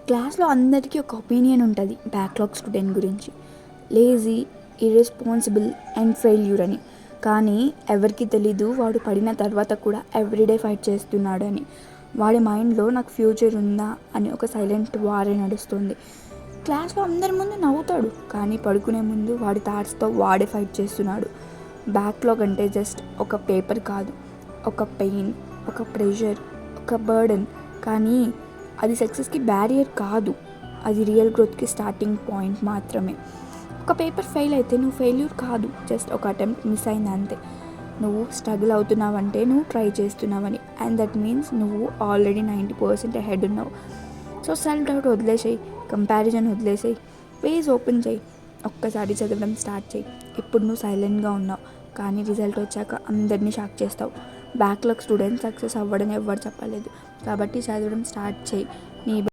క్లాస్లో అందరికీ ఒక ఒపీనియన్ ఉంటుంది బ్యాక్లాగ్ స్టూడెంట్ గురించి. లేజీ, ఇర్రెస్పాన్సిబుల్ అండ్ ఫెయిల్యూర్ అని. కానీ ఎవరికి తెలీదు వాడు పడిన తర్వాత కూడా ఎవ్రీడే ఫైట్ చేస్తున్నాడు అని. వాడి మైండ్లో నాకు ఫ్యూచర్ ఉందా అని ఒక సైలెంట్ వారే నడుస్తుంది. క్లాస్లో అందరి ముందు నవ్వుతాడు, కానీ పడుకునే ముందు వాడి థాట్స్తో వాడే ఫైట్ చేస్తున్నాడు. బ్యాక్లాగ్ అంటే జస్ట్ ఒక పేపర్ కాదు, ఒక పెయిన్, ఒక ప్రెషర్, ఒక బర్డెన్. కానీ అది సక్సెస్కి బ్యారియర్ కాదు, అది రియల్ గ్రోత్కి స్టార్టింగ్ పాయింట్ మాత్రమే. ఒక పేపర్ ఫెయిల్ అయితే నువ్వు ఫెయిల్యూర్ కాదు, జస్ట్ ఒక అటెంప్ట్ మిస్ అయింది అంతే. నువ్వు స్ట్రగుల్ అవుతున్నావంటే నువ్వు ట్రై చేస్తున్నావని, అండ్ దట్ మీన్స్ నువ్వు ఆల్రెడీ 90% అహెడ్ ఉన్నావు. సో సెల్ఫ్ డౌట్ వదిలేసేయి, కంపారిజన్ వదిలేసేయి, పేజ్ ఓపెన్ చేయి, ఒక్కసారి చదవడం స్టార్ట్ చేయి. ఇప్పుడు నువ్వు సైలెంట్గా ఉన్నావు, కానీ రిజల్ట్ వచ్చాక అందరినీ షాక్ చేస్తావు. బ్యాక్లాగ్ స్టూడెంట్ సక్సెస్ అవ్వడని ఎవ్వరు చెప్పలేదు, కాబట్టి చదవడం స్టార్ట్ చేయి. నీ